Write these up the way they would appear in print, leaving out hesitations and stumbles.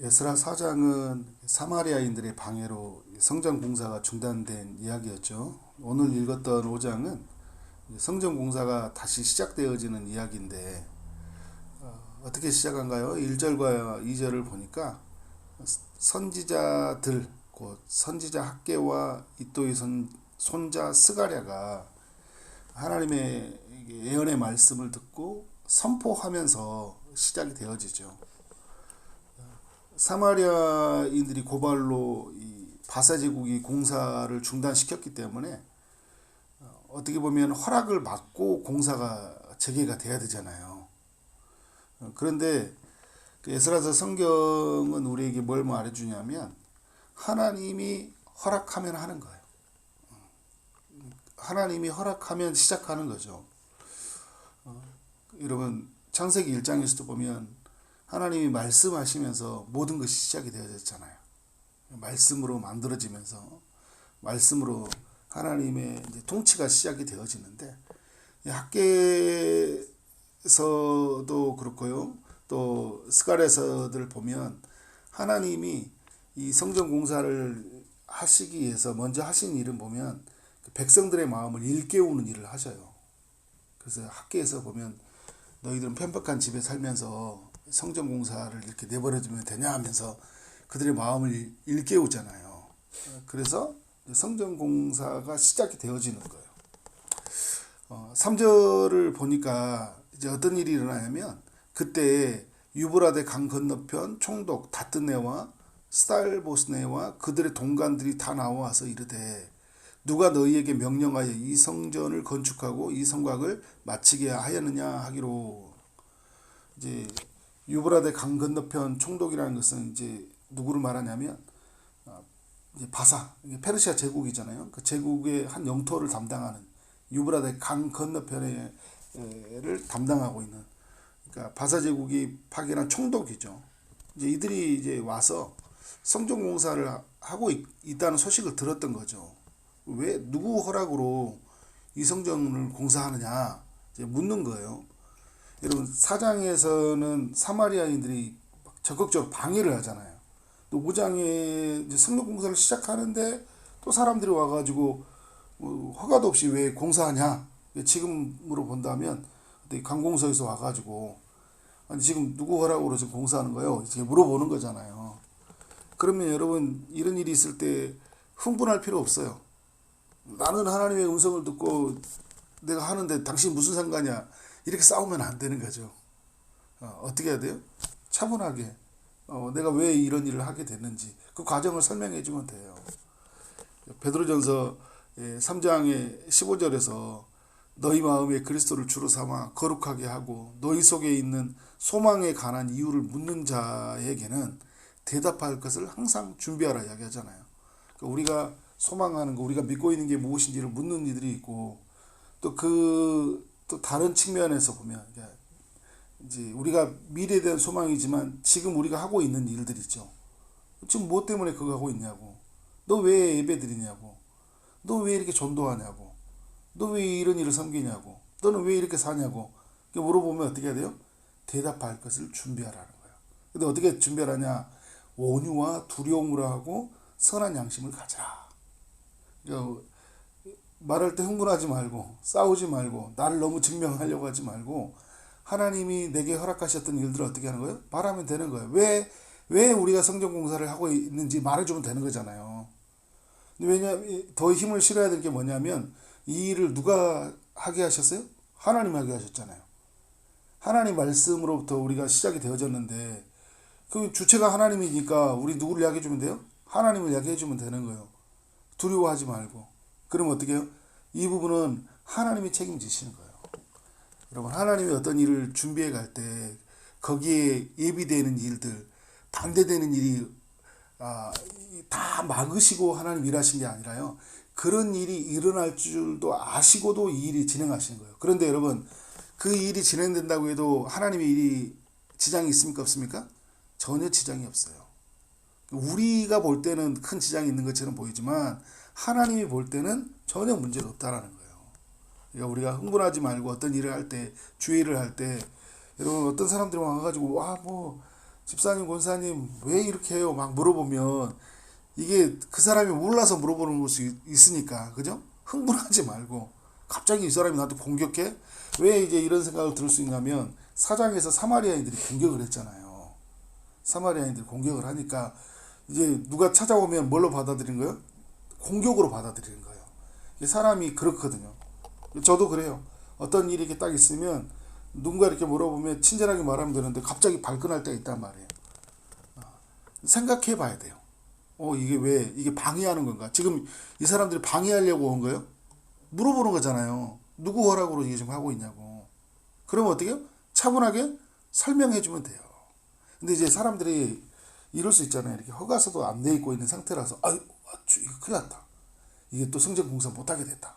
에스라 4장은 사마리아인들의 방해로 성전 공사가 중단된 이야기였죠. 오늘 읽었던 5장은 성전 공사가 다시 시작되어지는 이야기인데 어떻게 시작한가요? 1절과 2절을 보니까 선지자들, 곧 선지자 학개와 이또의 손자 스가랴가 하나님의 예언의 말씀을 듣고 선포하면서 시작이 되어지죠. 사마리아인들이 고발로 이 바사 제국이 공사를 중단시켰기 때문에 어떻게 보면 허락을 받고 공사가 재개가 돼야 되잖아요. 그런데 에스라서 성경은 우리에게 뭘 말해주냐면 하나님이 허락하면 하는 거예요. 하나님이 허락하면 시작하는 거죠. 여러분 창세기 1장에서도 보면 하나님이 말씀하시면서 모든 것이 시작이 되어졌잖아요. 말씀으로 만들어지면서 말씀으로 하나님의 이제 통치가 시작이 되어지는데 학개에서도 그렇고요. 또 스가랴서들 보면 하나님이 이 성전 공사를 하시기 위해서 먼저 하신 일은 보면 백성들의 마음을 일깨우는 일을 하셔요. 그래서 학개에서 보면 너희들은 편박한 집에 살면서 성전 공사를 이렇게 내버려두면 되냐 하면서 그들의 마음을 일깨우잖아요. 그래서 성전 공사가 시작이 되어지는 거예요. 3절을 보니까 이제 어떤 일이 일어나냐면 그때 유브라데 강 건너편 총독 다뜨네와 스달보스네와 그들의 동관들이 다 나와서 이르되 누가 너희에게 명령하여 이 성전을 건축하고 이 성곽을 마치게 하였느냐 하기로. 이제 유브라데 강 건너편 총독이라는 것은 이제 누구를 말하냐면 이제 바사, 페르시아 제국이잖아요. 그 제국의 한 영토를 담당하는 유브라데 강 건너편을 담당하고 있는, 그러니까 바사 제국이 파견한 총독이죠. 이제 이들이 이제 와서 성전 공사를 하고 있다는 소식을 들었던 거죠. 왜 누구 허락으로 이 성전을 공사하느냐 이제 묻는 거예요. 여러분 4장에서는 사마리아인들이 적극적으로 방해를 하잖아요. 또 5장에 이제 성전 공사를 시작하는데 또 사람들이 와가지고 허가도 없이 왜 공사하냐. 지금으로 본다면 관공서에서 와가지고 아니 지금 누구 허락으로 지금 공사하는 거예요? 이렇게 물어보는 거잖아요. 그러면 여러분 이런 일이 있을 때 흥분할 필요 없어요. 나는 하나님의 음성을 듣고 내가 하는데 당신 무슨 상관이야? 이렇게 싸우면 안 되는 거죠. 어떻게 해야 돼요? 차분하게 내가 왜 이런 일을 하게 됐는지 그 과정을 설명해 주면 돼요. 베드로전서 3장의 15절에서 너희 마음에 그리스도를 주로 삼아 거룩하게 하고 너희 속에 있는 소망에 관한 이유를 묻는 자에게는 대답할 것을 항상 준비하라 이야기하잖아요. 그러니까 우리가 소망하는 거, 우리가 믿고 있는 게 무엇인지를 묻는 이들이 있고 또 다른 측면에서 보면 이제 우리가 미래에 대한 소망이지만 지금 우리가 하고 있는 일들 있죠. 지금 뭐 때문에 그거 하고 있냐고. 너 왜 예배 드리냐고. 너 왜 이렇게 전도하냐고. 너 왜 이런 일을 섬기냐고. 너는 왜 이렇게 사냐고. 물어보면 어떻게 해야 돼요? 대답할 것을 준비하라는 거예요. 근데 어떻게 준비하냐? 온유와 두려움으로 하고 선한 양심을 가져라. 말할 때 흥분하지 말고 싸우지 말고 나를 너무 증명하려고 하지 말고 하나님이 내게 허락하셨던 일들을 어떻게 하는 거예요? 말하면 되는 거예요. 왜 우리가 성전 공사를 하고 있는지 말해주면 되는 거잖아요. 왜냐하면 더 힘을 실어야 될 게 뭐냐면 이 일을 누가 하게 하셨어요? 하나님 하게 하셨잖아요. 하나님 말씀으로부터 우리가 시작이 되어졌는데 그 주체가 하나님이니까 우리 누구를 이야기해 주면 돼요? 하나님을 이야기해 주면 되는 거예요. 두려워하지 말고. 그러면 어떻게 해요? 이 부분은 하나님이 책임지시는 거예요. 여러분 하나님이 어떤 일을 준비해 갈 때 거기에 예비되는 일들, 반대되는 일이 다 막으시고 하나님 일하신 게 아니라요. 그런 일이 일어날 줄도 아시고도 이 일이 진행하시는 거예요. 그런데 여러분 그 일이 진행된다고 해도 하나님의 일이 지장이 있습니까? 없습니까? 전혀 지장이 없어요. 우리가 볼 때는 큰 지장이 있는 것처럼 보이지만 하나님이 볼 때는 전혀 문제가 없다라는 거예요. 그러니까 우리가 흥분하지 말고 어떤 일을 할 때, 주의를 할 때, 여러분 어떤 사람들이 와가지고 집사님, 권사님 왜 이렇게 해요? 막 물어보면 이게 그 사람이 몰라서 물어보는 것이 있으니까, 그죠? 흥분하지 말고 갑자기 이 사람이 나한테 공격해? 왜 이제 이런 생각을 들 수 있냐면 사장에서 사마리아인들이 공격을 했잖아요. 사마리아인들이 공격을 하니까 이제 누가 찾아오면 뭘로 받아들인 거예요? 공격으로 받아들이는 거예요. 사람이 그렇거든요. 저도 그래요. 어떤 일이 이렇게 딱 있으면 누군가 이렇게 물어보면 친절하게 말하면 되는데 갑자기 발끈할 때가 있단 말이에요. 생각해 봐야 돼요. 이게 왜, 이게 방해하는 건가? 지금 이 사람들이 방해하려고 온 거예요? 물어보는 거잖아요. 누구 허락으로 이게 지금 하고 있냐고. 그러면 어떻게 해요? 차분하게 설명해 주면 돼요. 근데 이제 사람들이 이럴 수 있잖아요. 이렇게 허가서도 안 내 있고 있는 상태라서, 아유, 이거 큰일 났다. 이게 또 성전공사 못하게 됐다.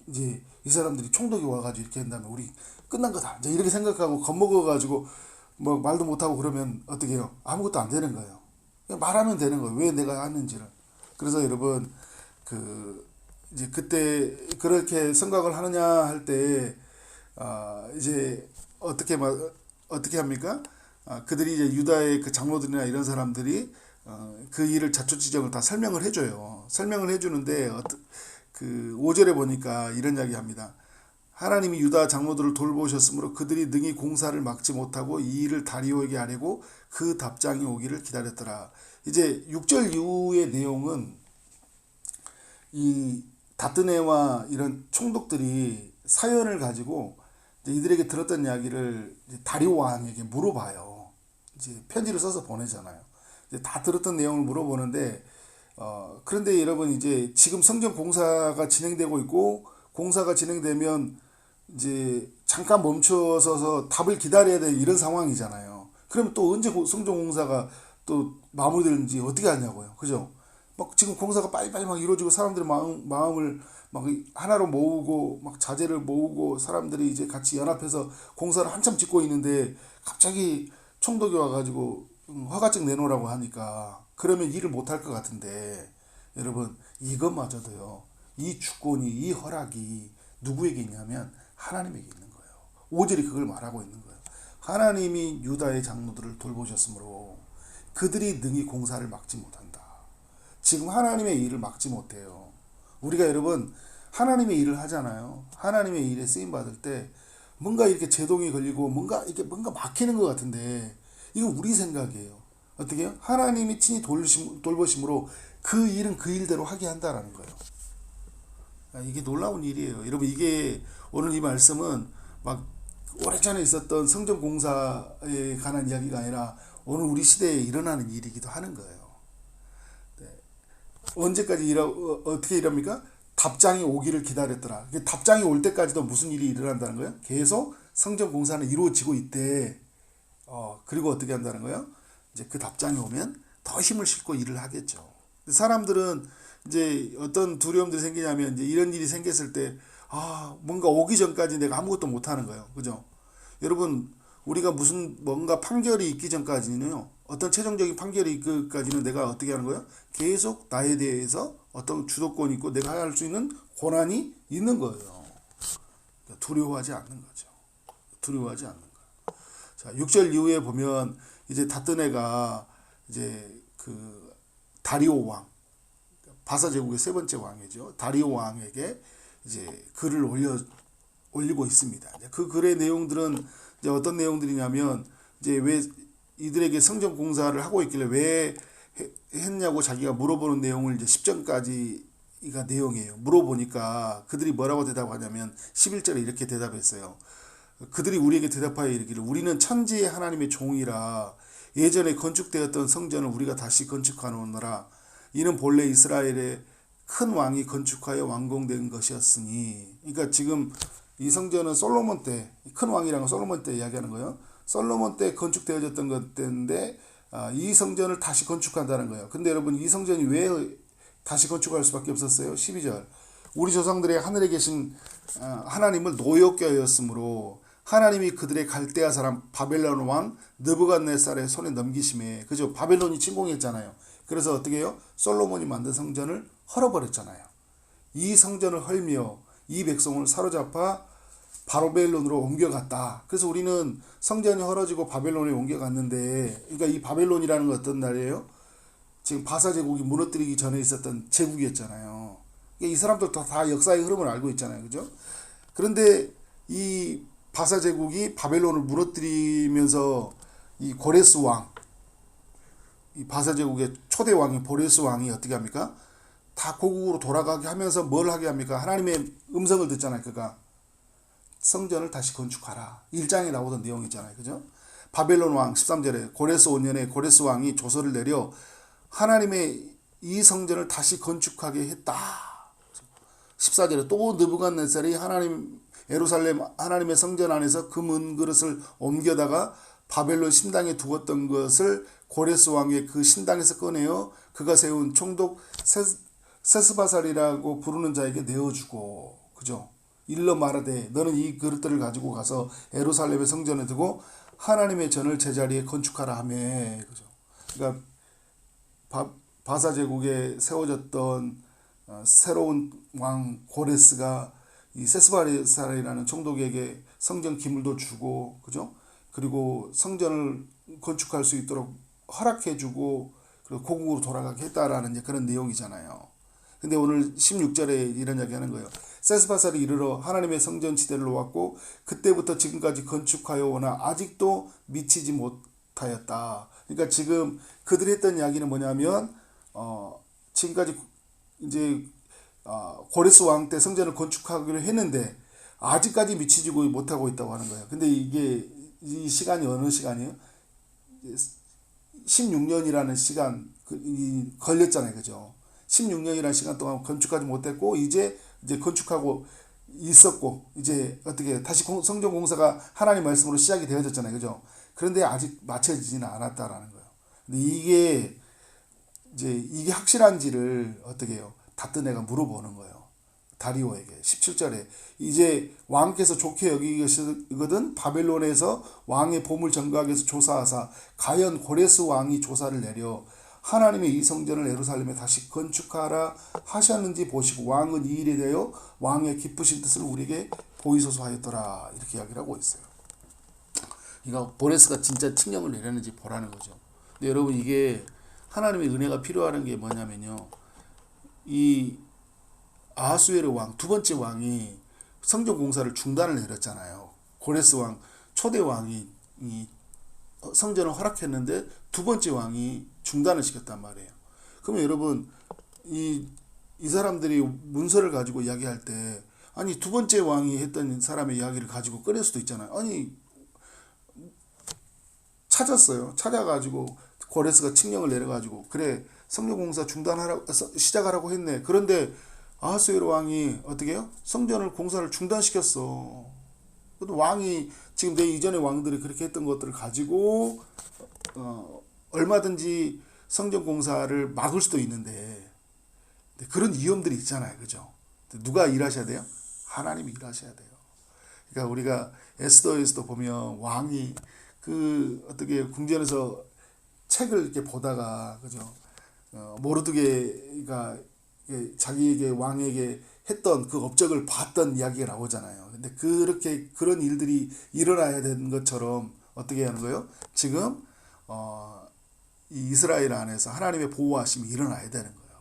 이제 이 사람들이 총독이 와가지고 이렇게 한다면 우리 끝난 거다. 이제 이렇게 생각하고 겁먹어가지고 뭐 말도 못하고 그러면 어떻게 해요? 아무것도 안 되는 거예요. 그냥 말하면 되는 거예요. 왜 내가 하는지를. 그래서 여러분, 이제 그때 그렇게 생각을 하느냐 할 때, 이제 어떻게 합니까? 그들이 이제 유다의 그 장로들이나 이런 사람들이 그 일을 자초지정을 다 설명을 해줘요. 설명을 해주는데 그 5절에 보니까 이런 이야기 합니다. 하나님이 유다 장로들을 돌보셨으므로 그들이 능히 공사를 막지 못하고 이 일을 다리오에게 아뢰고 그 답장이 오기를 기다렸더라. 이제 6절 이후의 내용은 이 다뜨네와 이런 총독들이 사연을 가지고 이들에게 들었던 이야기를 다리오 왕에게 물어봐요. 이제 편지를 써서 보내잖아요. 이제 다 들었던 내용을 물어보는데 그런데 여러분 이제 지금 성전 공사가 진행되고 있고 공사가 진행되면 이제 잠깐 멈춰서서 답을 기다려야 되는 이런 상황이잖아요. 그럼 또 언제 성전 공사가 또 마무리되는지 어떻게 하냐고요. 그죠? 막 지금 공사가 빨리빨리 막 이루어지고 사람들의 마음을 막 하나로 모으고 막 자재를 모으고 사람들이 이제 같이 연합해서 공사를 한참 짓고 있는데 갑자기 총독이 와가지고 허가증 내놓으라고 하니까 그러면 일을 못할 것 같은데 여러분 이것마저도요. 이 주권이 이 허락이 누구에게 있냐면 하나님에게 있는 거예요. 5절이 그걸 말하고 있는 거예요. 하나님이 유다의 장로들을 돌보셨으므로 그들이 능히 공사를 막지 못한다. 지금 하나님의 일을 막지 못해요. 우리가 여러분 하나님의 일을 하잖아요. 하나님의 일에 쓰임 받을 때 뭔가 이렇게 제동이 걸리고 뭔가 막히는 것 같은데 이건 우리 생각이에요. 어떻게 해요? 하나님이 친히 돌보심으로 그 일은 그 일대로 하게 한다라는 거예요. 이게 놀라운 일이에요. 여러분 이게 오늘 이 말씀은 막 오래전에 있었던 성전 공사에 관한 이야기가 아니라 오늘 우리 시대에 일어나는 일이기도 하는 거예요. 네. 언제까지 어떻게 일합니까? 답장이 오기를 기다렸더라. 답장이 올 때까지도 무슨 일이 일어난다는 거예요? 계속 성전 공사는 이루어지고 있대. 그리고 어떻게 한다는 거예요? 이제 그 답장이 오면 더 힘을 싣고 일을 하겠죠. 사람들은 이제 어떤 두려움들이 생기냐면 이제 이런 일이 생겼을 때 뭔가 오기 전까지 내가 아무것도 못 하는 거예요. 그죠? 여러분 우리가 뭔가 판결이 있기 전까지는요. 어떤 최종적인 판결이 있기까지는 내가 어떻게 하는 거예요? 계속 나에 대해서 어떤 주도권이 있고 내가 할 수 있는 권한이 있는 거예요. 두려워하지 않는 거죠. 두려워하지 않는 거예요. 자, 6절 이후에 보면 이제 다뜨네가 이제 그 다리오 왕, 바사 제국의 세 번째 왕이죠. 다리오 왕에게 이제 글을 올리고 있습니다. 그 글의 내용들은 이제 어떤 내용들이냐면 이제 왜 이들에게 성전 공사를 하고 있길래 왜 했냐고 자기가 물어보는 내용을 이제 10절까지가 내용이에요. 물어보니까 그들이 뭐라고 대답하냐면 11절에 이렇게 대답했어요. 그들이 우리에게 대답하여 이르기를 우리는 천지의 하나님의 종이라 예전에 건축되었던 성전을 우리가 다시 건축하노라. 이는 본래 이스라엘의 큰 왕이 건축하여 완공된 것이었으니. 그러니까 지금 이 성전은 솔로몬 때, 큰 왕이라는 건 솔로몬 때 이야기하는 거예요. 솔로몬 때 건축되어졌던 것인데 이 성전을 다시 건축한다는 거예요. 근데 여러분 이 성전이 왜 다시 건축할 수밖에 없었어요? 12절. 우리 조상들의 하늘에 계신 하나님을 노엽게 하였으므로 하나님이 그들의 갈대아 사람 바벨론 왕 느부갓네살의 손에 넘기심에 그죠? 바벨론이 침공했잖아요. 그래서 어떻게 해요? 솔로몬이 만든 성전을 헐어버렸잖아요. 이 성전을 헐며 이 백성을 사로잡아 바벨론으로 옮겨갔다. 그래서 우리는 성전이 헐어지고 바벨론에 옮겨갔는데, 그러니까 이 바벨론이라는 건 어떤 나라예요? 지금 바사 제국이 무너뜨리기 전에 있었던 제국이었잖아요. 그러니까 이 사람들도 다 역사의 흐름을 알고 있잖아요, 그죠? 그런데 이 바사 제국이 바벨론을 무너뜨리면서 이 고레스 왕, 이 바사 제국의 초대 왕인 고레스 왕이 어떻게 합니까? 다 고국으로 돌아가게 하면서 뭘 하게 합니까? 하나님의 음성을 듣잖아요. 그가 성전을 다시 건축하라. 1장에 나오던 내용이잖아요. 그죠? 바벨론 왕 13절에 고레스 5년에 고레스 왕이 조서를 내려 하나님의 이 성전을 다시 건축하게 했다. 14절에 또 느부갓네살이 예루살렘 하나님의 성전 안에서 금은 그릇을 옮겨다가 바벨론 신당에 두었던 것을 고레스 왕의 그 신당에서 꺼내어 그가 세운 총독 세스바살이라고 부르는 자에게 내어주고, 그죠? 일러 말하되 너는 이 그릇들을 가지고 가서 예루살렘의 성전에 두고 하나님의 전을 제자리에 건축하라 하며, 그죠? 그러니까 바사 제국에 세워졌던 새로운 왕 고레스가 이 세스바살이라는 총독에게 성전 기물도 주고, 그죠? 그리고 성전을 건축할 수 있도록 허락해주고, 그리고 고국으로 돌아가게 했다라는 이제 그런 내용이잖아요. 근데 오늘 16절에 이런 이야기 하는 거예요. 세스바살이 이르러 하나님의 성전 지대를 놓았고 그때부터 지금까지 건축하여 오나 아직도 미치지 못하였다. 그러니까 지금 그들이 했던 이야기는 뭐냐면 지금까지 이제 고레스 왕 때 성전을 건축하기로 했는데 아직까지 미치지 못하고 있다고 하는 거예요. 근데 이게 이 시간이 어느 시간이에요? 16년이라는 시간 걸렸잖아요. 그죠? 16년이라는 시간 동안 건축하지 못했고 이제 건축하고 있었고 이제 어떻게 다시 성전 공사가 하나님 말씀으로 시작이 되어졌잖아요. 그죠? 그런데 아직 마쳐지지는 않았다라는 거예요. 근데 이게 확실한지를 어떻게 해요? 다뜨네가 물어보는 거예요. 다리오에게 17절에 이제 왕께서 좋게 여기거든 바벨론에서 왕의 보물 정각에서 조사하사 가연 고레스 왕이 조사를 내려 하나님의 이 성전을 예루살렘에 다시 건축하라 하셨는지 보시고 왕은 이 일에 대하여 왕의 기쁘신 뜻을 우리에게 보이소서 하였더라. 이렇게 이야기를 하고 있어요. 그러니까 고레스가 진짜 칙령을 내렸는지 보라는 거죠. 근데 여러분 이게 하나님의 은혜가 필요한 게 뭐냐면요. 이 아하수에르 왕, 두 번째 왕이 성전 공사를 중단을 내렸잖아요. 고레스 왕, 초대 왕이 이 성전을 허락했는데 두 번째 왕이 중단을 시켰단 말이에요. 그러면 여러분 이 사람들이 문서를 가지고 이야기할 때 아니 두 번째 왕이 했던 사람의 이야기를 가지고 꺼낼 수도 있잖아요. 아니 찾았어요. 찾아가지고 고레스가 칙령을 내려가지고 그래 성전 공사 중단하라고 시작하라고 했네. 그런데 아하수에로 왕이 어떻게 해요? 성전을 공사를 중단시켰어. 왕이 지금 내 이전의 왕들이 그렇게 했던 것들을 가지고 얼마든지 성전 공사를 막을 수도 있는데 그런 위험들이 있잖아요. 그죠? 누가 일하셔야 돼요? 하나님이 일하셔야 돼요. 그러니까 우리가 에스더에서도 보면 왕이 그 어떻게 궁전에서 책을 이렇게 보다가 그죠? 모르드게가 자기에게 왕에게 했던 그 업적을 봤던 이야기가 나오잖아요. 근데 그런 일들이 일어나야 되는 것처럼 어떻게 하는 거예요? 지금 이 이스라엘 안에서 하나님의 보호하심이 일어나야 되는 거예요.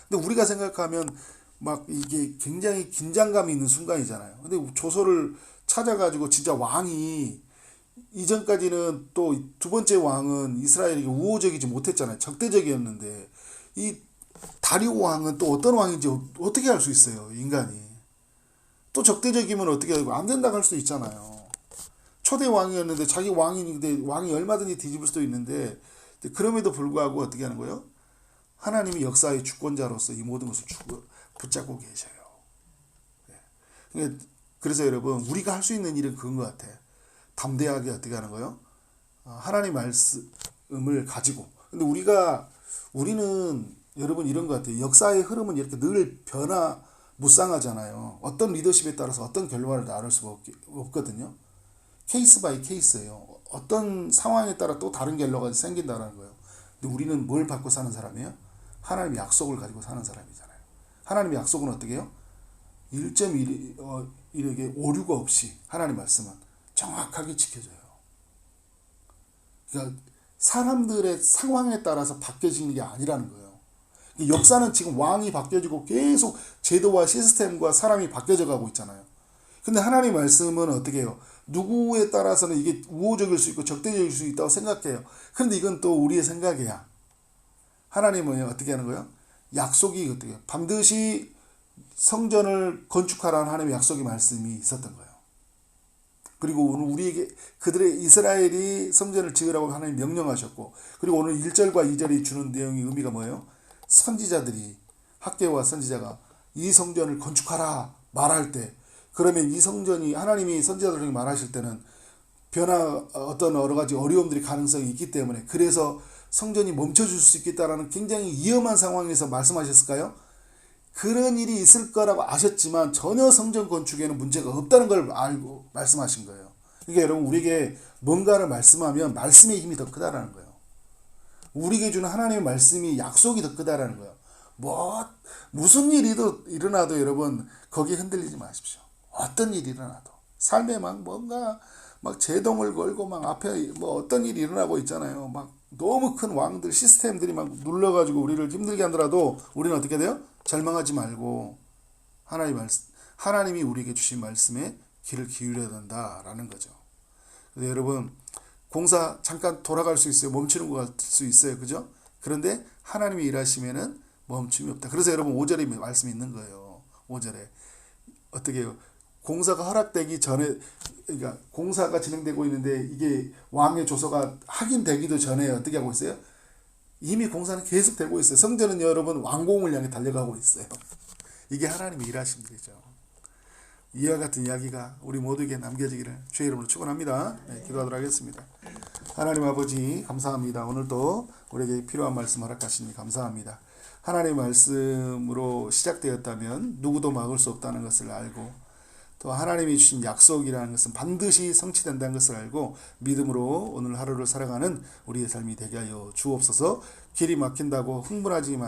근데 우리가 생각하면 막 이게 굉장히 긴장감이 있는 순간이잖아요. 근데 조서를 찾아가지고 진짜 왕이 이전까지는 또 두 번째 왕은 이스라엘에게 우호적이지 못했잖아요. 적대적이었는데 이 다리오 왕은 또 어떤 왕인지 어떻게 알 수 있어요, 인간이. 또 적대적이면 어떻게 하고 안 된다고 할 수도 있잖아요. 초대 왕이었는데 자기 왕인데 왕이 얼마든지 뒤집을 수도 있는데 그럼에도 불구하고 어떻게 하는 거예요? 하나님이 역사의 주권자로서 이 모든 것을 붙잡고 계셔요. 그래서 여러분 우리가 할 수 있는 일은 그건 것 같아. 담대하게 어떻게 하는 거예요? 하나님 말씀을 가지고. 근데 우리는 여러분 이런 것 같아요. 역사의 흐름은 이렇게 늘 무쌍하잖아요. 어떤 리더십에 따라서 어떤 결과를 나눌 수가 없거든요. 케이스 바이 케이스예요. 어떤 상황에 따라 또 다른 결과가 생긴다는 거예요. 근데 우리는 뭘 받고 사는 사람이에요? 하나님의 약속을 가지고 사는 사람이잖아요. 하나님의 약속은 어떻게 해요? 이렇게 오류가 없이 하나님 말씀은 정확하게 지켜져요. 그러니까 사람들의 상황에 따라서 바뀌어지는 게 아니라는 거예요. 역사는 지금 왕이 바뀌어지고 계속 제도와 시스템과 사람이 바뀌어져 가고 있잖아요. 근데 하나님 말씀은 어떻게 해요? 누구에 따라서는 이게 우호적일 수 있고 적대적일 수 있다고 생각해요. 그런데 이건 또 우리의 생각이야. 하나님은 어떻게 하는 거예요? 약속이 어떻게 해요? 반드시 성전을 건축하라는 하나님의 약속의 말씀이 있었던 거예요. 그리고 오늘 우리에게 그들의 이스라엘이 성전을 지으라고 하나님 명령하셨고, 그리고 오늘 1절과 2절이 주는 내용의 의미가 뭐예요? 선지자들이, 학개와 선지자가 이 성전을 건축하라 말할 때, 그러면 이 성전이 하나님이 선지자들에게 말하실 때는 어떤 여러 가지 어려움들이 가능성이 있기 때문에, 그래서 성전이 멈춰줄 수 있겠다라는 굉장히 위험한 상황에서 말씀하셨을까요? 그런 일이 있을 거라고 아셨지만 전혀 성전 건축에는 문제가 없다는 걸 알고 말씀하신 거예요. 그러니까 여러분, 우리에게 뭔가를 말씀하면 말씀의 힘이 더 크다라는 거예요. 우리에게 주는 하나님의 말씀이 약속이 더 크다라는 거예요. 무슨 일이 일어나도 여러분, 거기에 흔들리지 마십시오. 어떤 일이 일어나도. 삶에 뭔가 제동을 걸고 앞에 어떤 일이 일어나고 있잖아요. 너무 큰 왕들, 시스템들이 눌러가지고 우리를 힘들게 하더라도 우리는 어떻게 돼요? 절망하지 말고 하나님이 우리에게 주신 말씀에 귀를 기울여야 된다라는 거죠. 그래서 여러분, 공사 잠깐 돌아갈 수 있어요. 멈추는 것 같을 수 있어요. 그죠? 그런데 하나님이 일하시면은 멈춤이 없다. 그래서 여러분 5절에 말씀이 있는 거예요. 5절에 어떻게 해요? 공사가 허락되기 전에, 그러니까 공사가 진행되고 있는데 이게 왕의 조서가 확인되기도 전에 어떻게 하고 있어요? 이미 공사는 계속 되고 있어요. 성전은 여러분 완공을 향해 달려가고 있어요. 이게 하나님의 일하신 일이죠. 이와 같은 이야기가 우리 모두에게 남겨지기를 주의 이름으로 축원합니다. 네, 기도하도록 하겠습니다. 하나님 아버지, 감사합니다. 오늘도 우리에게 필요한 말씀 허락하시니 감사합니다. 하나님의 말씀으로 시작되었다면 누구도 막을 수 없다는 것을 알고, 또 하나님이 주신 약속이라는 것은 반드시 성취된다는 것을 알고 믿음으로 오늘 하루를 살아가는 우리의 삶이 되게 하여 주옵소서. 길이 막힌다고 흥분하지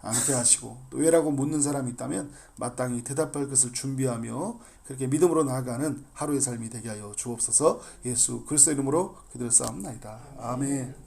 않게 하시고, 또 왜라고 묻는 사람이 있다면 마땅히 대답할 것을 준비하며 그렇게 믿음으로 나아가는 하루의 삶이 되게 하여 주옵소서. 예수 그리스도 이름으로 기도를 쌓옵나이다. 아멘.